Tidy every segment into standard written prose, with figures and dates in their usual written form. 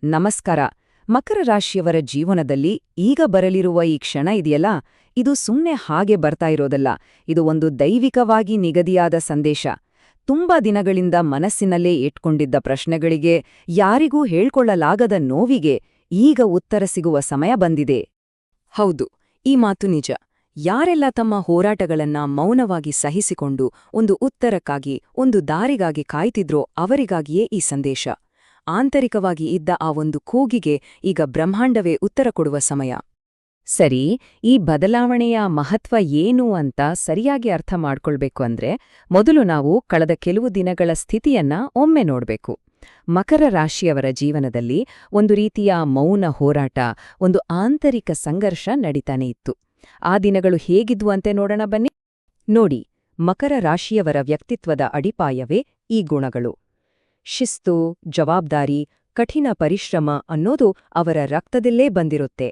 ನಮಸ್ಕಾರ. ಮಕರ ರಾಶಿಯವರ ಜೀವನದಲ್ಲಿ ಈಗ ಬರಲಿರುವ ಈ ಕ್ಷಣ ಇದೆಯಲ್ಲ, ಇದು ಸುಮ್ನೆ ಹಾಗೆ ಬರ್ತಾ ಇರೋದಲ್ಲ. ಇದು ಒಂದು ದೈವಿಕವಾಗಿ ನಿಗದಿಯಾದ ಸಂದೇಶ. ತುಂಬಾ ದಿನಗಳಿಂದ ಮನಸ್ಸಿನಲ್ಲೇ ಇಟ್ಕೊಂಡಿದ್ದ ಪ್ರಶ್ನೆಗಳಿಗೆ, ಯಾರಿಗೂ ಹೇಳ್ಕೊಳ್ಳಲಾಗದ ನೋವಿಗೆ ಈಗ ಉತ್ತರ ಸಿಗುವ ಸಮಯ ಬಂದಿದೆ. ಹೌದು, ಈ ಮಾತು ನಿಜ. ಯಾರೆಲ್ಲ ತಮ್ಮ ಹೋರಾಟಗಳನ್ನ ಮೌನವಾಗಿ ಸಹಿಸಿಕೊಂಡು ಒಂದು ಉತ್ತರಕ್ಕಾಗಿ, ಒಂದು ದಾರಿಗಾಗಿ ಕಾಯ್ತಿದ್ರೋ ಅವರಿಗಾಗಿಯೇ ಈ ಸಂದೇಶ. ಆಂತರಿಕವಾಗಿ ಇದ್ದ ಆ ಒಂದು ಕೂಗಿಗೆ ಈಗ ಬ್ರಹ್ಮಾಂಡವೇ ಉತ್ತರ ಕೊಡುವ ಸಮಯ. ಸರಿ, ಈ ಬದಲಾವಣೆಯ ಮಹತ್ವ ಏನು ಅಂತ ಸರಿಯಾಗಿ ಅರ್ಥ ಮಾಡ್ಕೊಳ್ಬೇಕು ಅಂದ್ರೆ ಮೊದಲು ನಾವು ಕಳೆದ ಕೆಲವು ದಿನಗಳ ಸ್ಥಿತಿಯನ್ನ ಒಮ್ಮೆ ನೋಡ್ಬೇಕು. ಮಕರ ರಾಶಿಯವರ ಜೀವನದಲ್ಲಿ ಒಂದು ರೀತಿಯ ಮೌನ ಹೋರಾಟ, ಒಂದು ಆಂತರಿಕ ಸಂಘರ್ಷ ನಡೀತಾನೆ ಇತ್ತು. ಆ ದಿನಗಳು ಹೇಗಿದ್ವು ಅಂತೆ ನೋಡೋಣ ಬನ್ನಿ. ನೋಡಿ, ಮಕರ ರಾಶಿಯವರ ವ್ಯಕ್ತಿತ್ವದ ಅಡಿಪಾಯವೇ ಈ ಗುಣಗಳು. ಶಿಸ್ತು, ಜವಾಬ್ದಾರಿ, ಕಠಿಣ ಪರಿಶ್ರಮ ಅನ್ನೋದು ಅವರ ರಕ್ತದಲ್ಲೇ ಬಂದಿರುತ್ತೆ.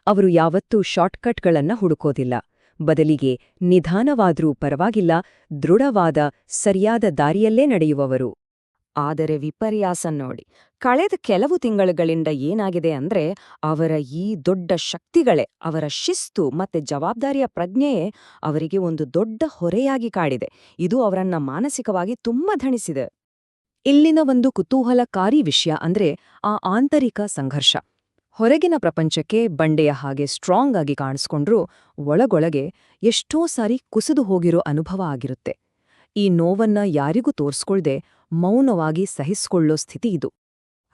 ಅವರು ಯಾವತ್ತೂ ಶಾರ್ಟ್ಕಟ್ಗಳನ್ನ ಹುಡುಕೋದಿಲ್ಲ. ಬದಲಿಗೆ ನಿಧಾನವಾದ್ರೂ ಪರವಾಗಿಲ್ಲ, ದೃಢವಾದ, ಸರಿಯಾದ ದಾರಿಯಲ್ಲೇ ನಡೆಯುವವರು. ಆದರೆ ವಿಪರ್ಯಾಸ ನೋಡಿ, ಕಳೆದ ಕೆಲವು ತಿಂಗಳುಗಳಿಂದ ಏನಾಗಿದೆ ಅಂದ್ರೆ ಅವರ ಈ ದೊಡ್ಡ ಶಕ್ತಿಗಳೇ, ಅವರ ಶಿಸ್ತು ಮತ್ತೆ ಜವಾಬ್ದಾರಿಯ ಪ್ರಜ್ಞೆಯೇ ಅವರಿಗೆ ಒಂದು ದೊಡ್ಡ ಹೊರೆಯಾಗಿ ಕಾಡಿದೆ. ಇದು ಅವರನ್ನ ಮಾನಸಿಕವಾಗಿ ತುಂಬಾ ಧಣಿಸಿದೆ. ಇಲ್ಲಿನ ಒಂದು ಕುತೂಹಲಕಾರಿ ವಿಷಯ ಅಂದ್ರೆ ಆ ಆಂತರಿಕ ಸಂಘರ್ಷ. ಹೊರಗಿನ ಪ್ರಪಂಚಕ್ಕೆ ಬಂಡೆಯ ಹಾಗೆ ಸ್ಟ್ರಾಂಗ್ ಆಗಿ ಕಾಣಿಸ್ಕೊಂಡ್ರೂ ಒಳಗೊಳಗೆ ಎಷ್ಟೋ ಸಾರಿ ಕುಸಿದು ಹೋಗಿರೋ ಅನುಭವ ಆಗಿರುತ್ತೆ. ಈ ನೋವನ್ನ ಯಾರಿಗೂ ತೋರ್ಸ್ಕೊಳ್ದೆ ಮೌನವಾಗಿ ಸಹಿಸ್ಕೊಳ್ಳೋ ಸ್ಥಿತಿ ಇದು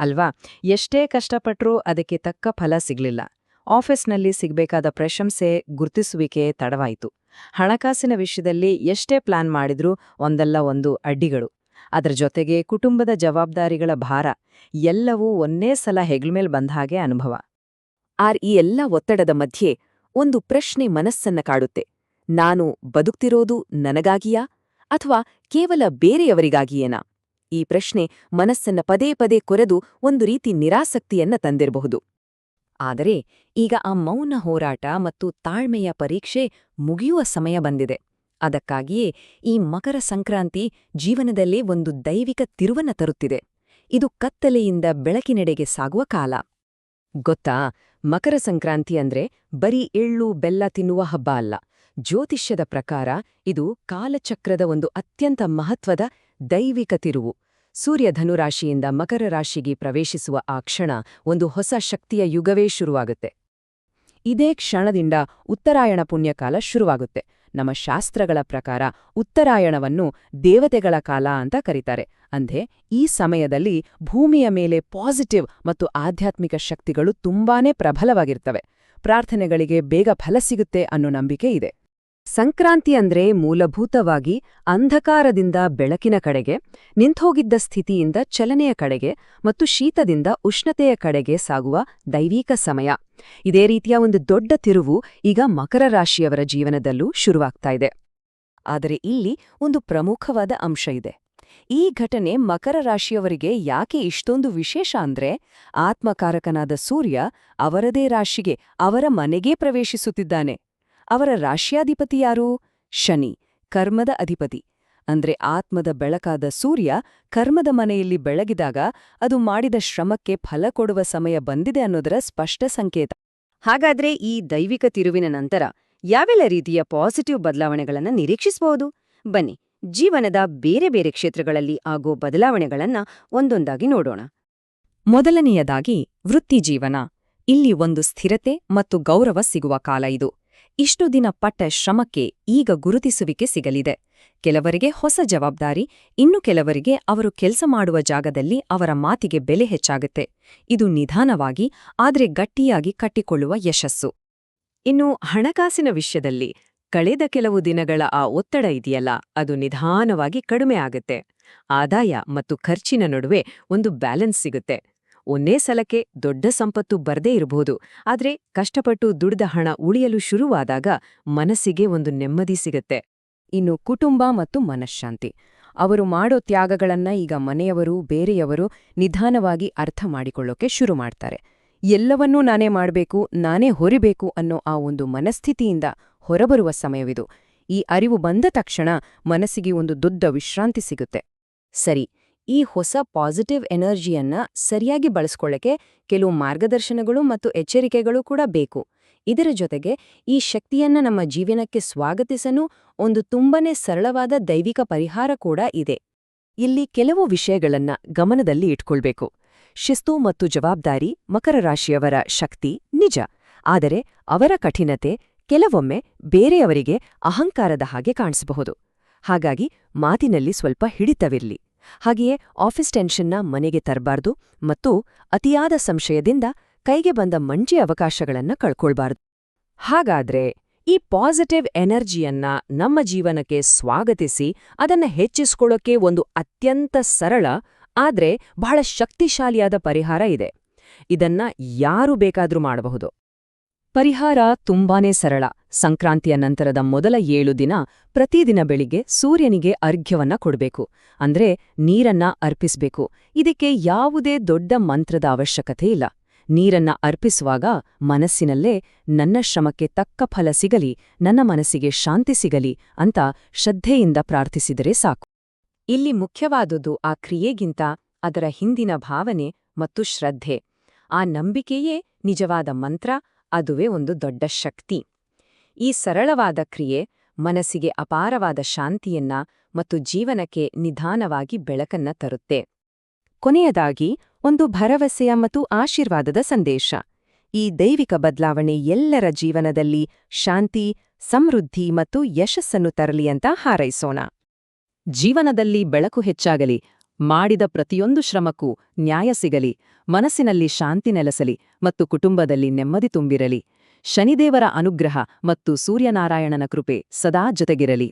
ಅಲ್ವಾ. ಎಷ್ಟೇ ಕಷ್ಟಪಟ್ರೂ ಅದಕ್ಕೆ ತಕ್ಕ ಫಲ ಸಿಗ್ಲಿಲ್ಲ. ಆಫೀಸ್ನಲ್ಲಿ ಸಿಗ್ಬೇಕಾದ ಪ್ರಶಂಸೆ, ಗುರ್ತಿಸುವಿಕೆ ತಡವಾಯಿತು. ಹಣಕಾಸಿನ ವಿಷಯದಲ್ಲಿ ಎಷ್ಟೇ ಪ್ಲಾನ್ ಮಾಡಿದ್ರೂ ಒಂದಲ್ಲ ಒಂದು ಅಡ್ಡಿಗಳು. ಅದರ ಜೊತೆಗೆ ಕುಟುಂಬದ ಜವಾಬ್ದಾರಿಗಳ ಭಾರ, ಎಲ್ಲವೂ ಒಂದೇ ಸಲ ಹೆಗಲ್ಮೇಲ್ ಬಂದ ಹಾಗೆ ಅನುಭವ. ಈ ಎಲ್ಲ ಒತ್ತಡದ ಮಧ್ಯೆ ಒಂದು ಪ್ರಶ್ನೆ ಮನಸ್ಸನ್ನ ಕಾಡುತ್ತೆ. ನಾನು ಬದುಕ್ತಿರೋದು ನನಗಾಗಿಯಾ ಅಥವಾ ಕೇವಲ ಬೇರೆಯವರಿಗಾಗಿಯೇನಾ? ಈ ಪ್ರಶ್ನೆ ಮನಸ್ಸನ್ನ ಪದೇ ಪದೇ ಕೊರೆದು ಒಂದು ರೀತಿ ನಿರಾಸಕ್ತಿಯನ್ನ ತಂದಿರಬಹುದು. ಆದರೆ ಈಗ ಆ ಮೌನ ಹೋರಾಟ ಮತ್ತು ತಾಳ್ಮೆಯ ಪರೀಕ್ಷೆ ಮುಗಿಯುವ ಸಮಯ ಬಂದಿದೆ. ಅದಕ್ಕಾಗಿಯೇ ಈ ಮಕರ ಸಂಕ್ರಾಂತಿ ಜೀವನದಲ್ಲೇ ಒಂದು ದೈವಿಕ ತಿರುವನ್ನ ತರುತ್ತಿದೆ. ಇದು ಕತ್ತಲೆಯಿಂದ ಬೆಳಕಿನೆಡೆಗೆ ಸಾಗುವ ಕಾಲ. ಗೊತ್ತಾ, ಮಕರ ಸಂಕ್ರಾಂತಿ ಅಂದ್ರೆ ಬರೀ ಎಳ್ಳು ಬೆಲ್ಲ ತಿನ್ನುವ ಹಬ್ಬ ಅಲ್ಲ. ಜ್ಯೋತಿಷ್ಯದ ಪ್ರಕಾರ ಇದು ಕಾಲಚಕ್ರದ ಒಂದು ಅತ್ಯಂತ ಮಹತ್ವದ ದೈವಿಕ ತಿರುವು. ಸೂರ್ಯ ಧನುರಾಶಿಯಿಂದ ಮಕರ ರಾಶಿಗೆ ಪ್ರವೇಶಿಸುವ ಆ ಕ್ಷಣ ಒಂದು ಹೊಸ ಶಕ್ತಿಯ ಯುಗವೇ ಶುರುವಾಗುತ್ತೆ. ಇದೇ ಕ್ಷಣದಿಂದ ಉತ್ತರಾಯಣ ಪುಣ್ಯಕಾಲ ಶುರುವಾಗುತ್ತೆ. ನಮ್ಮ ಶಾಸ್ತ್ರಗಳ ಪ್ರಕಾರ ಉತ್ತರಾಯಣವನ್ನು ದೇವತೆಗಳ ಕಾಲ ಅಂತ ಕರೀತಾರೆ. ಅಂದ್ರೆ ಈ ಸಮಯದಲ್ಲಿ ಭೂಮಿಯ ಮೇಲೆ ಪಾಸಿಟಿವ್ ಮತ್ತು ಆಧ್ಯಾತ್ಮಿಕ ಶಕ್ತಿಗಳು ತುಂಬಾನೇ ಪ್ರಬಲವಾಗಿರ್ತವೆ. ಪ್ರಾರ್ಥನೆಗಳಿಗೆ ಬೇಗ ಫಲ ಸಿಗುತ್ತೆ ಅನ್ನೋ ನಂಬಿಕೆ ಇದೆ. ಸಂಕ್ರಾಂತಿ ಅಂದ್ರೆ ಮೂಲಭೂತವಾಗಿ ಅಂಧಕಾರದಿಂದ ಬೆಳಕಿನ ಕಡೆಗೆ, ನಿಂತೋಗಿದ್ದ ಸ್ಥಿತಿಯಿಂದ ಚಲನೆಯ ಕಡೆಗೆ ಮತ್ತು ಶೀತದಿಂದ ಉಷ್ಣತೆಯ ಕಡೆಗೆ ಸಾಗುವ ದೈವಿಕ ಸಮಯ. ಇದೇ ರೀತಿಯ ಒಂದು ದೊಡ್ಡ ತಿರುವು ಈಗ ಮಕರ ರಾಶಿಯವರ ಜೀವನದಲ್ಲೂ ಶುರುವಾಗ್ತಾ ಇದೆ. ಆದರೆ ಇಲ್ಲಿ ಒಂದು ಪ್ರಮುಖವಾದ ಅಂಶ ಇದೆ. ಈ ಘಟನೆ ಮಕರ ರಾಶಿಯವರಿಗೆ ಯಾಕೆ ಇಷ್ಟೊಂದು ವಿಶೇಷ ಅಂದ್ರೆ, ಆತ್ಮಕಾರಕನಾದ ಸೂರ್ಯ ಅವರದೇ ರಾಶಿಗೆ, ಅವರ ಮನೆಗೇ ಪ್ರವೇಶಿಸುತ್ತಿದ್ದಾನೆ. ಅವರ ರಾಶ್ಯಾಧಿಪತಿ ಯಾರು? ಶನಿ, ಕರ್ಮದ ಅಧಿಪತಿ. ಅಂದ್ರೆ ಆತ್ಮದ ಬೆಳಕಾದ ಸೂರ್ಯ ಕರ್ಮದ ಮನೆಯಲ್ಲಿ ಬೆಳಗಿದಾಗ ಅದು ಮಾಡಿದ ಶ್ರಮಕ್ಕೆ ಫಲ ಕೊಡುವ ಸಮಯ ಬಂದಿದೆ ಅನ್ನೋದರ ಸ್ಪಷ್ಟ ಸಂಕೇತ. ಹಾಗಾದ್ರೆ ಈ ದೈವಿಕ ತಿರುವಿನ ನಂತರ ಯಾವೆಲ್ಲ ರೀತಿಯ ಪಾಸಿಟಿವ್ ಬದಲಾವಣೆಗಳನ್ನ ನಿರೀಕ್ಷಿಸಬಹುದು? ಬನ್ನಿ, ಜೀವನದ ಬೇರೆ ಬೇರೆ ಕ್ಷೇತ್ರಗಳಲ್ಲಿ ಆಗೋ ಬದಲಾವಣೆಗಳನ್ನ ಒಂದೊಂದಾಗಿ ನೋಡೋಣ. ಮೊದಲನೆಯದಾಗಿ ವೃತ್ತಿ ಜೀವನ. ಇಲ್ಲಿ ಒಂದು ಸ್ಥಿರತೆ ಮತ್ತು ಗೌರವ ಸಿಗುವ ಕಾಲ ಇದು. ಇಷ್ಟು ದಿನ ಪಟ್ಟ ಶ್ರಮಕ್ಕೆ ಈಗ ಗುರುತಿಸುವಿಕೆ ಸಿಗಲಿದೆ. ಕೆಲವರಿಗೆ ಹೊಸ ಜವಾಬ್ದಾರಿ, ಇನ್ನು ಕೆಲವರಿಗೆ ಅವರು ಕೆಲಸ ಮಾಡುವ ಜಾಗದಲ್ಲಿ ಅವರ ಮಾತಿಗೆ ಬೆಲೆ ಹೆಚ್ಚಾಗುತ್ತೆ. ಇದು ನಿಧಾನವಾಗಿ ಆದ್ರೆ ಗಟ್ಟಿಯಾಗಿ ಕಟ್ಟಿಕೊಳ್ಳುವ ಯಶಸ್ಸು. ಇನ್ನು ಹಣಕಾಸಿನ ವಿಷಯದಲ್ಲಿ ಕಳೆದ ಕೆಲವು ದಿನಗಳ ಆ ಒತ್ತಡ ಇದೆಯಲ್ಲ, ಅದು ನಿಧಾನವಾಗಿ ಕಡಿಮೆ ಆಗುತ್ತೆ. ಆದಾಯ ಮತ್ತು ಖರ್ಚಿನ ನಡುವೆ ಒಂದು ಬ್ಯಾಲೆನ್ಸ್ ಸಿಗುತ್ತೆ. ಒಂದೇ ಸಲಕ್ಕೆ ದೊಡ್ಡ ಸಂಪತ್ತು ಬರ್ದೇ ಇರಬಹುದು, ಆದ್ರೆ ಕಷ್ಟಪಟ್ಟು ದುಡಿದ ಹಣ ಉಳಿಯಲು ಶುರುವಾದಾಗ ಮನಸ್ಸಿಗೆ ಒಂದು ನೆಮ್ಮದಿ ಸಿಗುತ್ತೆ. ಇನ್ನು ಕುಟುಂಬ ಮತ್ತು ಮನಃಶಾಂತಿ. ಅವರು ಮಾಡೋ ತ್ಯಾಗಗಳನ್ನ ಈಗ ಮನೆಯವರು, ಬೇರೆಯವರು ನಿಧಾನವಾಗಿ ಅರ್ಥ ಮಾಡಿಕೊಳ್ಳೋಕೆ ಶುರು ಮಾಡ್ತಾರೆ. ಎಲ್ಲವನ್ನೂ ನಾನೇ ಮಾಡಬೇಕು, ನಾನೇ ಹೊರಿಬೇಕು ಅನ್ನೋ ಆ ಒಂದು ಮನಸ್ಥಿತಿಯಿಂದ ಹೊರಬರುವ ಸಮಯವಿದು. ಈ ಅರಿವು ಬಂದ ತಕ್ಷಣ ಮನಸ್ಸಿಗೆ ಒಂದು ದೊಡ್ಡ ವಿಶ್ರಾಂತಿ ಸಿಗುತ್ತೆ. ಸರಿ, ಈ ಹೊಸ ಪಾಸಿಟಿವ್ ಎನರ್ಜಿಯನ್ನ ಸರಿಯಾಗಿ ಬಳಸ್ಕೊಳ್ಳಕ್ಕೆ ಕೆಲವು ಮಾರ್ಗದರ್ಶನಗಳು ಮತ್ತು ಎಚ್ಚರಿಕೆಗಳು ಕೂಡ ಬೇಕು. ಇದರ ಜೊತೆಗೆ ಈ ಶಕ್ತಿಯನ್ನ ನಮ್ಮ ಜೀವನಕ್ಕೆ ಸ್ವಾಗತಿಸಲು ಒಂದು ತುಂಬನೇ ಸರಳವಾದ ದೈವಿಕ ಪರಿಹಾರ ಕೂಡ ಇದೆ. ಇಲ್ಲಿ ಕೆಲವು ವಿಷಯಗಳನ್ನ ಗಮನದಲ್ಲಿ ಇಟ್ಕೊಳ್ಬೇಕು. ಶಿಸ್ತು ಮತ್ತು ಜವಾಬ್ದಾರಿ ಮಕರ ರಾಶಿಯವರ ಶಕ್ತಿ ನಿಜ, ಆದರೆ ಅವರ ಕಠಿಣತೆ ಕೆಲವೊಮ್ಮೆ ಬೇರೆಯವರಿಗೆ ಅಹಂಕಾರದ ಹಾಗೆ ಕಾಣಿಸಬಹುದು. ಹಾಗಾಗಿ ಮಾತಿನಲ್ಲಿ ಸ್ವಲ್ಪ ಹಿಡಿತವಿರ್ಲಿ. ಹಾಗೆಯೇ ಆಫೀಸ್ ಟೆನ್ಷನ್ನ ಮನೆಗೆ ತರಬಾರ್ದು ಮತ್ತು ಅತಿಯಾದ ಸಂಶಯದಿಂದ ಕೈಗೆ ಬಂದ ಮಂಚಿ ಅವಕಾಶಗಳನ್ನ ಕಳ್ಕೊಳ್ಬಾರ್ದು. ಹಾಗಾದ್ರೆ ಈ ಪಾಸಿಟಿವ್ ಎನರ್ಜಿಯನ್ನ ನಮ್ಮ ಜೀವನಕ್ಕೆ ಸ್ವಾಗತಿಸಿ ಅದನ್ನ ಹೆಚ್ಚಿಸ್ಕೊಳ್ಳೋಕೆ ಒಂದು ಅತ್ಯಂತ ಸರಳ ಆದ್ರೆ ಬಹಳ ಶಕ್ತಿಶಾಲಿಯಾದ ಪರಿಹಾರ ಇದೆ. ಇದನ್ನ ಯಾರು ಬೇಕಾದ್ರೂ ಮಾಡಬಹುದು. ಪರಿಹಾರ ತುಂಬಾನೇ ಸರಳ. ಸಂಕ್ರಾಂತಿಯ ನಂತರದ ಮೊದಲ 7 ದಿನ ಪ್ರತಿದಿನ ಬೆಳಿಗ್ಗೆ ಸೂರ್ಯನಿಗೆ ಅರ್ಘ್ಯವನ್ನ ಕೊಡ್ಬೇಕು. ಅಂದ್ರೆ ನೀರನ್ನ ಅರ್ಪಿಸ್ಬೇಕು. ಇದಕ್ಕೆ ಯಾವುದೇ ದೊಡ್ಡ ಮಂತ್ರದ ಅವಶ್ಯಕತೆ ಇಲ್ಲ. ನೀರನ್ನ ಅರ್ಪಿಸುವಾಗ ಮನಸ್ಸಿನಲ್ಲೇ ನನ್ನ ಶ್ರಮಕ್ಕೆ ತಕ್ಕ ಫಲ ಸಿಗಲಿ, ನನ್ನ ಮನಸ್ಸಿಗೆ ಶಾಂತಿ ಸಿಗಲಿ ಅಂತ ಶ್ರದ್ಧೆಯಿಂದ ಪ್ರಾರ್ಥಿಸಿದರೆ ಸಾಕು. ಇಲ್ಲಿ ಮುಖ್ಯವಾದುದು ಆ ಕ್ರಿಯೆಗಿಂತ ಅದರ ಹಿಂದಿನ ಭಾವನೆ ಮತ್ತು ಶ್ರದ್ಧೆ. ಆ ನಂಬಿಕೆಯೇ ನಿಜವಾದ ಮಂತ್ರ, ಅದುವೇ ಒಂದು ದೊಡ್ಡ ಶಕ್ತಿ. ಈ ಸರಳವಾದ ಕ್ರಿಯೆ ಮನಸ್ಸಿಗೆ ಅಪಾರವಾದ ಶಾಂತಿಯನ್ನ ಮತ್ತು ಜೀವನಕ್ಕೆ ನಿಧಾನವಾಗಿ ಬೆಳಕನ್ನ ತರುತ್ತೆ. ಕೊನೆಯದಾಗಿ ಒಂದು ಭರವಸೆಯ ಮತ್ತು ಆಶೀರ್ವಾದದ ಸಂದೇಶ. ಈ ದೈವಿಕ ಬದಲಾವಣೆ ಎಲ್ಲರ ಜೀವನದಲ್ಲಿ ಶಾಂತಿ, ಸಮೃದ್ಧಿ ಮತ್ತು ಯಶಸ್ಸನ್ನು ತರಲಿ ಅಂತ ಹಾರೈಸೋಣ. ಜೀವನದಲ್ಲಿ ಬೆಳಕು ಹೆಚ್ಚಾಗಲಿ, ಮಾಡಿದ ಪ್ರತಿಯೊಂದು ಶ್ರಮಕ್ಕೂ ನ್ಯಾಯ ಸಿಗಲಿ, ಮನಸ್ಸಿನಲ್ಲಿ ಶಾಂತಿ ನೆಲೆಸಲಿ ಮತ್ತು ಕುಟುಂಬದಲ್ಲಿ ನೆಮ್ಮದಿ ತುಂಬಿರಲಿ. ಶನಿದೇವರ ಅನುಗ್ರಹ ಮತ್ತು ಸೂರ್ಯನಾರಾಯಣನ ಕೃಪೆ ಸದಾ ಜೊತೆಗಿರಲಿ.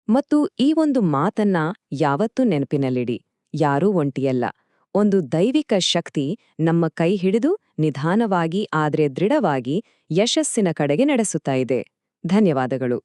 ಮತ್ತು ಈ ಒಂದು ಮಾತನ್ನ ಯಾವತ್ತೂ ನೆನಪಿನಲ್ಲಿಡಿ. ಯಾರೂ ಒಂಟಿಯಲ್ಲ. ಒಂದು ದೈವಿಕ ಶಕ್ತಿ ನಮ್ಮ ಕೈ ಹಿಡಿದು ನಿಧಾನವಾಗಿ ಆದ್ರೆ ದೃಢವಾಗಿ ಯಶಸ್ಸಿನ ಕಡೆಗೆ ನಡೆಸುತ್ತಾ ಇದೆ. ಧನ್ಯವಾದಗಳು.